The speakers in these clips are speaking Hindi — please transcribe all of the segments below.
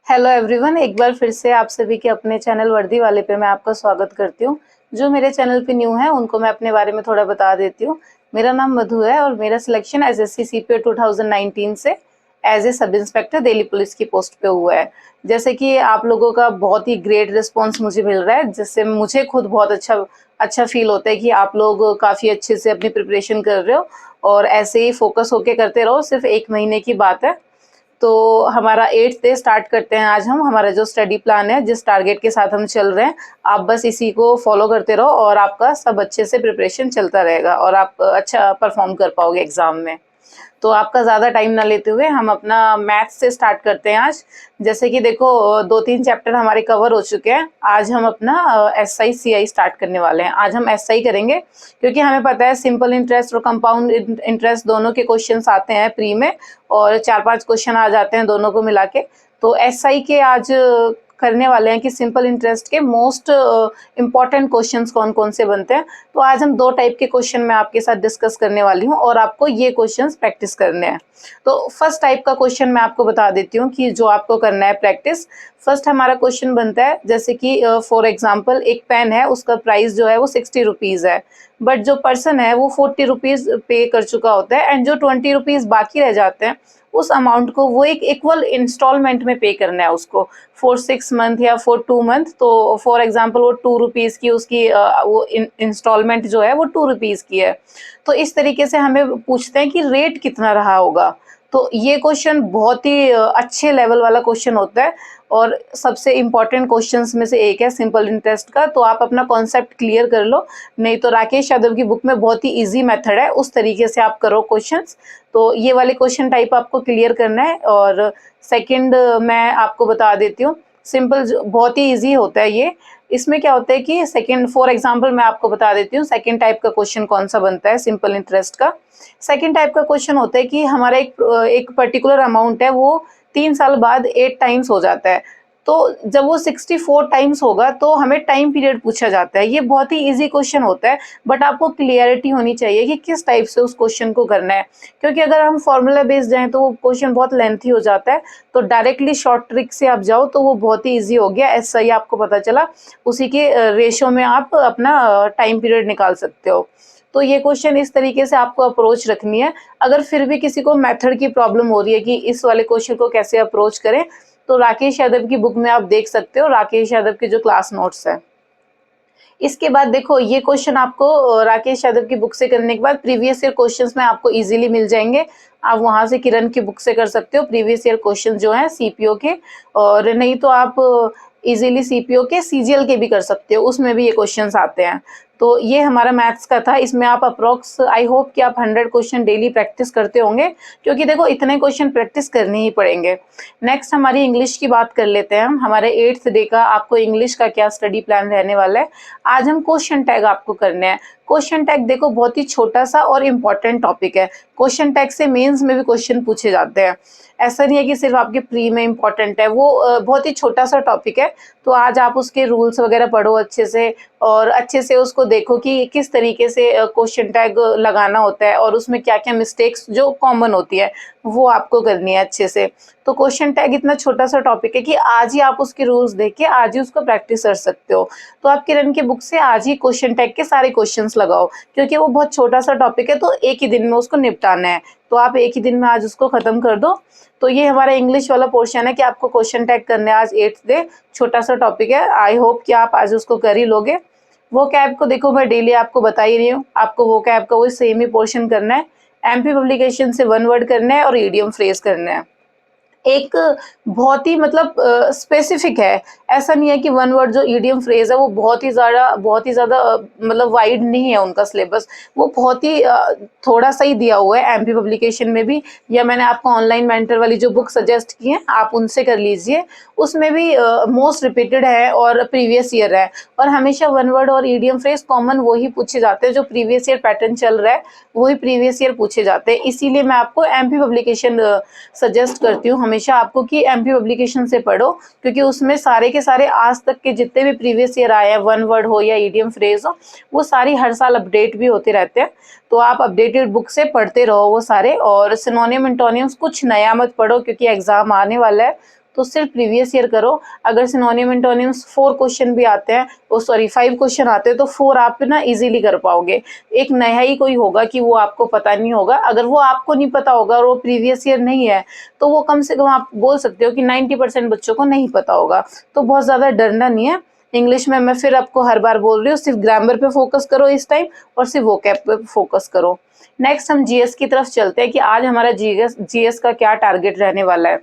हेलो एवरीवन, एक बार फिर से आप सभी के अपने चैनल वर्दी वाले पे मैं आपका स्वागत करती हूँ। जो मेरे चैनल पे न्यू है उनको मैं अपने बारे में थोड़ा बता देती हूँ। मेरा नाम मधु है और मेरा सिलेक्शन एसएससी सीपीओ 2019 से as a sub inspector Delhi police की पोस्ट पे हुआ है। जैसे कि आप लोगों का बहुत ही ग्रेट रिस्पॉन्स मुझे मिल रहा है, जिससे मुझे खुद बहुत अच्छा अच्छा फील होता है कि आप लोग काफ़ी अच्छे से अपनी प्रिपरेशन कर रहे हो और ऐसे ही फोकस होके करते रहो। सिर्फ 1 महीने की बात है। तो हमारा 8th डे स्टार्ट करते हैं आज हम। हमारा जो स्टडी प्लान है, जिस टारगेट के साथ हम चल रहे हैं, आप बस इसी को फॉलो करते रहो और आपका सब अच्छे से प्रिपरेशन चलता रहेगा और आप अच्छा परफॉर्म कर पाओगे एग्जाम में। तो आपका ज़्यादा टाइम ना लेते हुए हम अपना मैथ से स्टार्ट करते हैं आज। जैसे कि देखो, 2-3 चैप्टर हमारे कवर हो चुके हैं। आज हम अपना एसआई सीआई स्टार्ट करने वाले हैं। आज हम एसआई करेंगे क्योंकि हमें पता है सिंपल इंटरेस्ट और कंपाउंड इंटरेस्ट दोनों के क्वेश्चंस आते हैं प्री में, और 4-5 क्वेश्चन आ जाते हैं दोनों को मिला के। तो एसआई के आज करने वाले हैं कि सिंपल इंटरेस्ट के मोस्ट इम्पॉर्टेंट क्वेश्चंस कौन कौन से बनते हैं। तो आज हम 2 टाइप के क्वेश्चन मैं आपके साथ डिस्कस करने वाली हूँ और आपको ये क्वेश्चंस प्रैक्टिस करने हैं। तो फर्स्ट टाइप का क्वेश्चन मैं आपको बता देती हूँ कि जो आपको करना है प्रैक्टिस। फर्स्ट हमारा क्वेश्चन बनता है, जैसे कि फॉर एग्जाम्पल एक पेन है, उसका प्राइस जो है वो 60 रुपीज़ है, बट जो पर्सन है वो 40 रुपीज़ पे कर चुका होता है एंड जो 20 रुपीज़ बाकी रह जाते हैं उस अमाउंट को वो एक इक्वल इंस्टॉलमेंट में पे करना है उसको, फॉर 6 मंथ या फॉर 2 मंथ। तो फॉर एग्जांपल वो 2 रुपीज़ की उसकी वो इंस्टॉलमेंट जो है वो 2 रुपीज़ की है। तो इस तरीके से हमें पूछते हैं कि रेट कितना रहा होगा। तो ये क्वेश्चन बहुत ही अच्छे लेवल वाला क्वेश्चन होता है और सबसे इम्पॉर्टेंट क्वेश्चंस में से एक है सिंपल इंटरेस्ट का। तो आप अपना कॉन्सेप्ट क्लियर कर लो, नहीं तो राकेश यादव की बुक में बहुत ही इजी मेथड है, उस तरीके से आप करो क्वेश्चंस। तो ये वाले क्वेश्चन टाइप आपको क्लियर करना है। और सेकंड मैं आपको बता देती हूँ, सिंपल बहुत ही इजी होता है ये। इसमें क्या होता है कि सेकंड फॉर एग्जांपल मैं आपको बता देती हूँ सेकंड टाइप का क्वेश्चन कौन सा बनता है सिंपल इंटरेस्ट का। सेकंड टाइप का क्वेश्चन होता है कि हमारा एक पर्टिकुलर अमाउंट है, वो 3 साल बाद 8 टाइम्स हो जाता है। तो जब वो 64 टाइम्स होगा तो हमें टाइम पीरियड पूछा जाता है। ये बहुत ही इजी क्वेश्चन होता है, बट आपको क्लियरिटी होनी चाहिए कि किस टाइप से उस क्वेश्चन को करना है, क्योंकि अगर हम फॉर्मूला बेस्ड जाएं तो वो क्वेश्चन बहुत लेंथी हो जाता है। तो डायरेक्टली शॉर्ट ट्रिक से आप जाओ तो वो बहुत ही ईजी हो गया। ऐसा ही आपको पता चला, उसी के रेशो में आप अपना टाइम पीरियड निकाल सकते हो। तो ये क्वेश्चन इस तरीके से आपको अप्रोच रखनी है। अगर फिर भी किसी को मेथड की प्रॉब्लम हो रही है कि इस वाले क्वेश्चन को कैसे अप्रोच करें, तो राकेश यादव की बुक में आप देख सकते हो, राकेश यादव के जो क्लास नोट्स है। इसके बाद देखो, ये क्वेश्चन आपको राकेश यादव की बुक से करने के बाद प्रीवियस ईयर क्वेश्चंस में आपको इजीली मिल जाएंगे। आप वहां से किरण की बुक से कर सकते हो प्रीवियस ईयर क्वेश्चन जो हैं सीपीओ के, और नहीं तो आप इजीली सीपीओ के सीजीएल के भी कर सकते हो, उसमें भी ये क्वेश्चंस आते हैं। तो ये हमारा मैथ्स का था। इसमें आप अप्रोक्स आई होप कि आप 100 क्वेश्चन डेली प्रैक्टिस करते होंगे, क्योंकि देखो इतने क्वेश्चन प्रैक्टिस करने ही पड़ेंगे। नेक्स्ट हमारी इंग्लिश की बात कर लेते हैं हम। हमारे 8th डे का आपको इंग्लिश का क्या स्टडी प्लान रहने वाला है। आज हम क्वेश्चन टैग आपको करने हैं। क्वेश्चन टैग देखो बहुत ही छोटा सा और इम्पॉर्टेंट टॉपिक है। क्वेश्चन टैग से मेंस में भी क्वेश्चन पूछे जाते हैं। ऐसा नहीं है कि सिर्फ आपके प्री में इम्पॉर्टेंट है, वो बहुत ही छोटा सा टॉपिक है। तो आज आप उसके रूल्स वगैरह पढ़ो अच्छे से, और अच्छे से उसको देखो कि किस तरीके से क्वेश्चन टैग लगाना होता है और उसमें क्या क्या मिस्टेक्स जो कॉमन होती है वो आपको करनी है अच्छे से। तो क्वेश्चन टैग इतना छोटा सा टॉपिक है कि आज ही आप उसके रूल्स देख के आज ही उसको प्रैक्टिस कर सकते हो। तो आप किरण की बुक से आज ही क्वेश्चन टैग के सारे क्वेश्चंस लगाओ, क्योंकि वो बहुत छोटा सा टॉपिक है, तो एक ही दिन में उसको निपटाना है। तो आप एक ही दिन में आज उसको खत्म कर दो। तो ये हमारा इंग्लिश वाला पोर्शन है कि आपको क्वेश्चन टैग करना है आज 8th डे। छोटा सा टॉपिक है, आई होप कि आप आज उसको कर ही लोगे। वो कैब को देखो, मैं डेली आपको बता ही रही हूँ, आपको वो कैब का वही सेम ही पोर्शन करना है। एमपी पब्लिकेशन से 1 वर्ड करना है और ईडीएम फ्रेज करना है। एक बहुत ही मतलब स्पेसिफिक है। ऐसा नहीं है कि 1 वर्ड जो ईडीएम फ्रेज है वो बहुत ही ज़्यादा मतलब वाइड नहीं है उनका सिलेबस। वो बहुत ही थोड़ा सा ही दिया हुआ है एमपी पब्लिकेशन में भी, या मैंने आपको ऑनलाइन मेंटर वाली जो बुक सजेस्ट की है आप उनसे कर लीजिए। उसमें भी मोस्ट रिपीटेड है और प्रीवियस ईयर है, और हमेशा 1 वर्ड और ईडीएम फ्रेज कॉमन वही पूछे जाते हैं जो प्रीवियस ईयर पैटर्न चल रहा है, वही प्रीवियस ईयर पूछे जाते हैं। इसीलिए मैं आपको एमपी पब्लिकेशन सजेस्ट करती हूँ हमेशा आपको कि एमपी पब्लिकेशन से पढ़ो, क्योंकि उसमें सारे के सारे आज तक के जितने भी प्रीवियस ईयर आए हैं 1 वर्ड हो या ईडीएम फ्रेज हो, वो सारी हर साल अपडेट भी होते रहते हैं। तो आप अपडेटेड बुक से पढ़ते रहो वो सारे। और सिनोनिम एंटोनिम्स कुछ नया मत पढ़ो, क्योंकि एग्जाम आने वाला है, तो सिर्फ प्रीवियस ईयर करो। अगर सिनोनिम एंटोनिम्स 4 क्वेश्चन भी आते हैं, 5 क्वेश्चन आते हैं, तो 4 आप ना इजीली कर पाओगे। एक नया ही कोई होगा कि वो आपको पता नहीं होगा। अगर वो आपको नहीं पता होगा और वो प्रीवियस ईयर नहीं है, तो वो कम से कम आप बोल सकते हो कि 90% बच्चों को नहीं पता होगा। तो बहुत ज़्यादा डरना नहीं है। इंग्लिश में मैं फिर आपको हर बार बोल रही हूँ, सिर्फ ग्रामर पे फोकस करो इस टाइम, और सिर्फ वोकैब पे फोकस करो। नेक्स्ट हम जीएस की तरफ चलते हैं कि आज हमारा जीएस का क्या टारगेट रहने वाला है।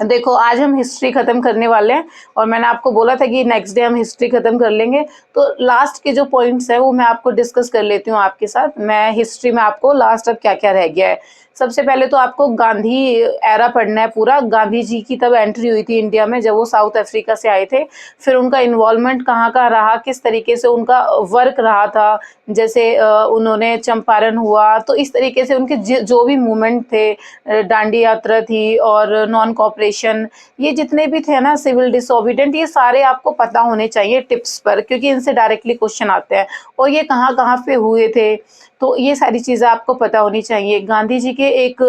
देखो, आज हम हिस्ट्री खत्म करने वाले हैं, और मैंने आपको बोला था कि नेक्स्ट डे हम हिस्ट्री खत्म कर लेंगे। तो लास्ट के जो पॉइंट्स है वो मैं आपको डिस्कस कर लेती हूँ आपके साथ। मैं हिस्ट्री में आपको लास्ट अब क्या क्या रह गया है। सबसे पहले तो आपको गांधी एरा पढ़ना है पूरा। गांधी जी की तब एंट्री हुई थी इंडिया में, जब वो साउथ अफ्रीका से आए थे। फिर उनका इन्वॉल्वमेंट कहाँ का रहा, किस तरीके से उनका वर्क रहा था, जैसे उन्होंने चंपारण हुआ, तो इस तरीके से उनके जो भी मूवमेंट थे, दांडी यात्रा थी और नॉन कॉपरेशन, ये जितने भी थे ना, सिविल डिसोबीडियंट, ये सारे आपको पता होने चाहिए टिप्स पर, क्योंकि इनसे डायरेक्टली क्वेश्चन आते हैं। और ये कहाँ कहाँ पे हुए थे, तो ये सारी चीज़ें आपको पता होनी चाहिए। गांधी जी के एक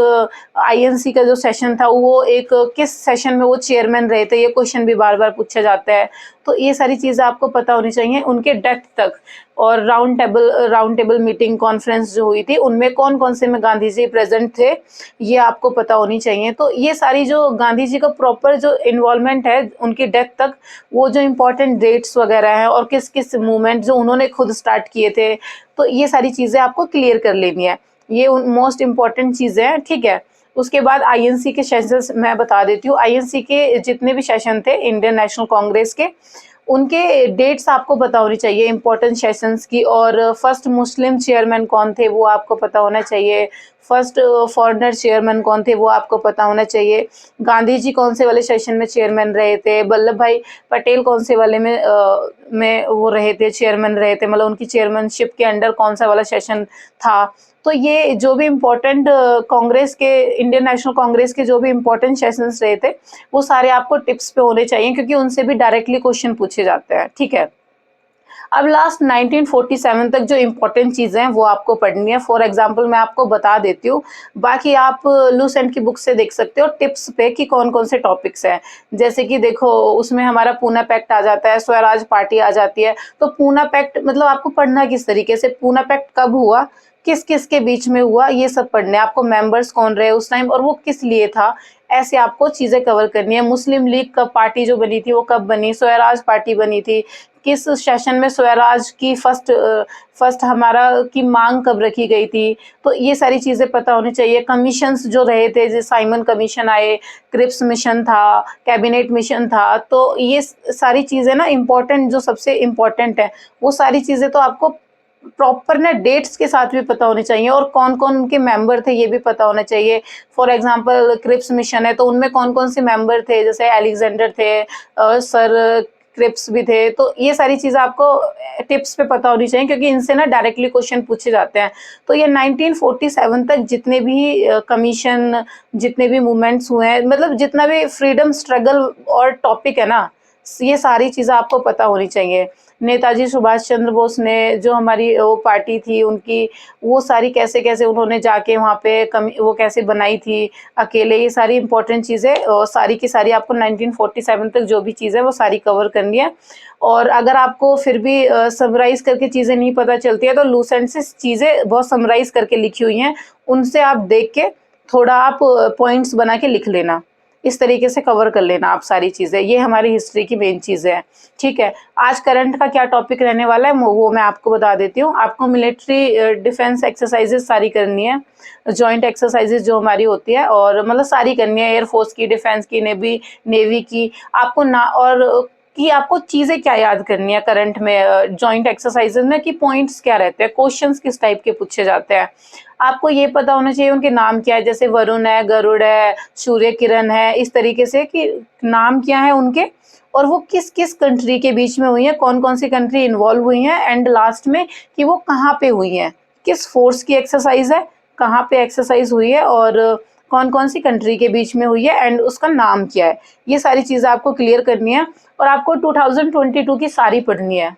आईएनसी का जो सेशन था, वो एक किस सेशन में वो चेयरमैन रहे थे, ये क्वेश्चन भी बार बार पूछा जाता है। तो ये सारी चीज़ें आपको पता होनी चाहिए। उनके डेथ तक, और राउंड टेबल मीटिंग कॉन्फ्रेंस जो हुई थी, उनमें कौन कौन से में गांधी जी प्रेजेंट थे, ये आपको पता होनी चाहिए। तो ये सारी जो गांधी जी का प्रॉपर जो इन्वॉल्वमेंट है उनकी डेथ तक, वो जो इम्पोर्टेंट डेट्स वगैरह हैं, और किस किस मूवमेंट जो उन्होंने खुद स्टार्ट किए थे, तो ये सारी चीज़ें आपको क्लियर कर लेनी है। ये मोस्ट इम्पॉर्टेंट चीज़ें हैं, ठीक है। उसके बाद आईएनसी के सेशंस मैं बता देती हूँ। आईएनसी के जितने भी सेशन थे इंडियन नेशनल कांग्रेस के, उनके डेट्स आपको पता होनी चाहिए इम्पोर्टेंट सेशंस की। और फर्स्ट मुस्लिम चेयरमैन कौन थे, वो आपको पता होना चाहिए। फर्स्ट फॉरेनर चेयरमैन कौन थे, वो आपको पता होना चाहिए। गांधी जी कौन से वाले सेशन में चेयरमैन रहे थे, वल्लभ भाई पटेल कौन से वाले में वो रहे थे, चेयरमैन रहे थे, मतलब उनकी चेयरमैनशिप के अंडर कौन सा वाला सेशन था। तो ये जो भी इम्पोर्टेंट कांग्रेस के, इंडियन नेशनल कांग्रेस के जो भी इम्पोर्टेंट सेशंस रहे थे, वो सारे आपको टिप्स पे होने चाहिए, क्योंकि उनसे भी डायरेक्टली क्वेश्चन पूछे जाते हैं, ठीक है। अब लास्ट 1947 तक जो इम्पोर्टेंट चीज़ें हैं वो आपको पढ़नी है। फॉर एग्जांपल मैं आपको बता देती हूँ, बाकी आप लूसेंट की बुक से देख सकते हो टिप्स पे कि कौन कौन से टॉपिक्स हैं। जैसे कि देखो, उसमें हमारा पूना पैक्ट आ जाता है, स्वराज पार्टी आ जाती है। तो पूना पैक्ट मतलब आपको पढ़ना किस तरीके से, पूना पैक्ट कब हुआ, किस किस के बीच में हुआ, ये सब पढ़ने। आपको मेंबर्स कौन रहे उस टाइम, और वो किस लिए था, ऐसे आपको चीज़ें कवर करनी है। मुस्लिम लीग कब पार्टी जो बनी थी वो कब बनी, स्वराज पार्टी बनी थी, किस सेशन में स्वराज की फर्स्ट हमारा की मांग कब रखी गई थी। तो ये सारी चीज़ें पता होनी चाहिए। कमीशंस जो रहे थे, जैसे साइमन कमीशन आए, क्रिप्स मिशन था, कैबिनेट मिशन था, तो ये सारी चीज़ें ना इम्पोर्टेंट, जो सबसे इम्पोर्टेंट है, वो सारी चीज़ें तो आपको प्रॉपर ना डेट्स के साथ भी पता होनी चाहिए, और कौन कौन उनके मेंबर थे ये भी पता होना चाहिए। फॉर एग्जांपल क्रिप्स मिशन है, तो उनमें कौन कौन से मेंबर थे, जैसे अलेक्जेंडर थे, सर क्रिप्स भी थे। तो ये सारी चीज़ आपको टिप्स पे पता होनी चाहिए, क्योंकि इनसे ना डायरेक्टली क्वेश्चन पूछे जाते हैं। तो ये 1947 तक जितने भी कमीशन, जितने भी मूवमेंट्स हुए हैं, मतलब जितना भी फ्रीडम स्ट्रगल और टॉपिक है ना, ये सारी चीज़ें आपको पता होनी चाहिए। नेताजी सुभाष चंद्र बोस ने जो हमारी वो पार्टी थी उनकी, वो सारी कैसे कैसे उन्होंने जाके वहाँ पे वो कैसे बनाई थी अकेले, ये सारी इंपॉर्टेंट चीज़ें सारी की सारी आपको 1947 तक जो भी चीज़ें वो सारी कवर करनी है। और अगर आपको फिर भी समराइज़ करके चीज़ें नहीं पता चलती है, तो लूसेंट से चीज़ें बहुत समराइज़ करके लिखी हुई हैं, उनसे आप देख के थोड़ा आप पॉइंट्स बना के लिख लेना। इस तरीके से कवर कर लेना आप सारी चीज़ें। ये हमारी हिस्ट्री की मेन चीज़ें हैं, ठीक है। आज करंट का क्या टॉपिक रहने वाला है वो मैं आपको बता देती हूँ। आपको मिलिट्री डिफेंस एक्सरसाइजेज सारी करनी है, जॉइंट एक्सरसाइजेज जो हमारी होती है, और मतलब सारी करनी है, एयरफोर्स की, डिफेंस की, नेवी की। आपको ना और कि आपको चीज़ें क्या याद करनी है करंट में, जॉइंट एक्सरसाइजेज में, कि पॉइंट्स क्या रहते हैं, क्वेश्चंस किस टाइप के पूछे जाते हैं। आपको ये पता होना चाहिए उनके नाम क्या है, जैसे वरुण है, गरुड़ है, सूर्य किरण है, इस तरीके से कि नाम क्या है उनके, और वो किस किस कंट्री के बीच में हुई है, कौन कौन सी कंट्री इन्वॉल्व हुई हैं, एंड लास्ट में कि वो कहाँ पे हुई हैं, किस फोर्स की एक्सरसाइज है, कहाँ पे एक्सरसाइज हुई है, और कौन कौन सी कंट्री के बीच में हुई है, एंड उसका नाम क्या है। ये सारी चीज़ें आपको क्लियर करनी है, और आपको 2022 की सारी पढ़नी है।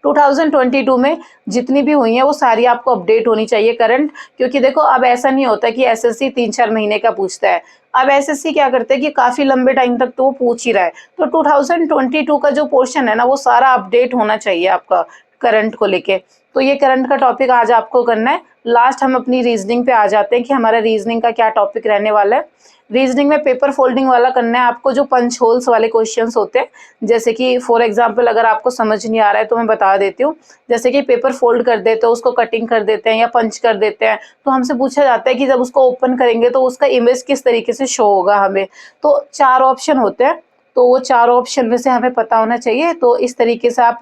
2022 में जितनी भी हुई हैं वो सारी आपको अपडेट होनी चाहिए करंट, क्योंकि देखो अब ऐसा नहीं होता कि एसएससी 3-4 महीने का पूछता है। अब एसएससी क्या करते हैं कि काफ़ी लंबे टाइम तक तो वो पूछ ही रहा है। तो 2022 का जो पोर्शन है ना वो सारा अपडेट होना चाहिए आपका करंट को लेके। तो ये करंट का टॉपिक आज आपको करना है। लास्ट हम अपनी रीजनिंग पे आ जाते हैं कि हमारा रीजनिंग का क्या टॉपिक रहने वाला है। रीजनिंग में पेपर फोल्डिंग वाला करना है आपको, जो पंच होल्स वाले क्वेश्चंस होते हैं। जैसे कि फॉर एग्जांपल अगर आपको समझ नहीं आ रहा है तो मैं बता देती हूँ। जैसे कि पेपर फोल्ड कर देते हैं, उसको कटिंग कर देते हैं या पंच कर देते हैं, तो हमसे पूछा जाता है कि जब उसको ओपन करेंगे तो उसका इमेज किस तरीके से शो होगा हमें। तो 4 ऑप्शन होते हैं, तो वो 4 ऑप्शन में से हमें पता होना चाहिए। तो इस तरीके से आप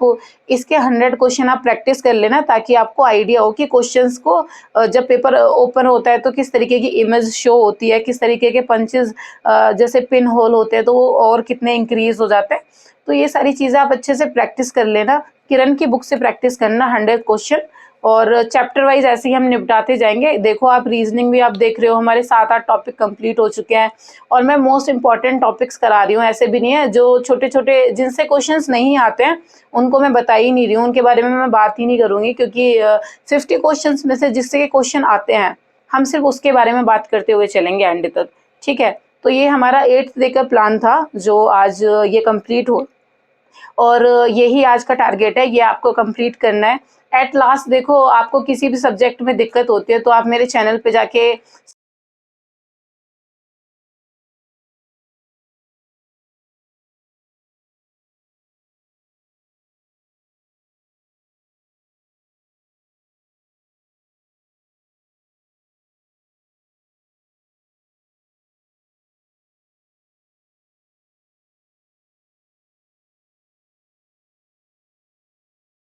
इसके 100 क्वेश्चन आप प्रैक्टिस कर लेना, ताकि आपको आइडिया हो कि क्वेश्चंस को जब पेपर ओपन होता है तो किस तरीके की इमेज शो होती है, किस तरीके के पंचेस जैसे पिन होल होते हैं तो वो और कितने इंक्रीज हो जाते हैं। तो ये सारी चीज़ें आप अच्छे से प्रैक्टिस कर लेना। किरण की बुक से प्रैक्टिस करना 100 क्वेश्चन, और चैप्टर वाइज ऐसे ही हम निपटाते जाएंगे। देखो आप रीजनिंग भी आप देख रहे हो, हमारे 7-8 टॉपिक कंप्लीट हो चुके हैं, और मैं मोस्ट इंपॉर्टेंट टॉपिक्स करा रही हूँ। ऐसे भी नहीं है जो छोटे छोटे जिनसे क्वेश्चंस नहीं आते हैं उनको मैं बता ही नहीं रही हूँ, उनके बारे में मैं बात ही नहीं करूँगी, क्योंकि 50 क्वेश्चंस में से जिससे क्वेश्चन आते हैं हम सिर्फ उसके बारे में बात करते हुए चलेंगे एंड तक, ठीक है। तो ये हमारा 8th डे का प्लान था जो आज ये कंप्लीट हो, और यही आज का टारगेट है, ये आपको कंप्लीट करना है। एट लास्ट देखो आपको किसी भी सब्जेक्ट में दिक्कत होती है तो आप मेरे चैनल पे जाके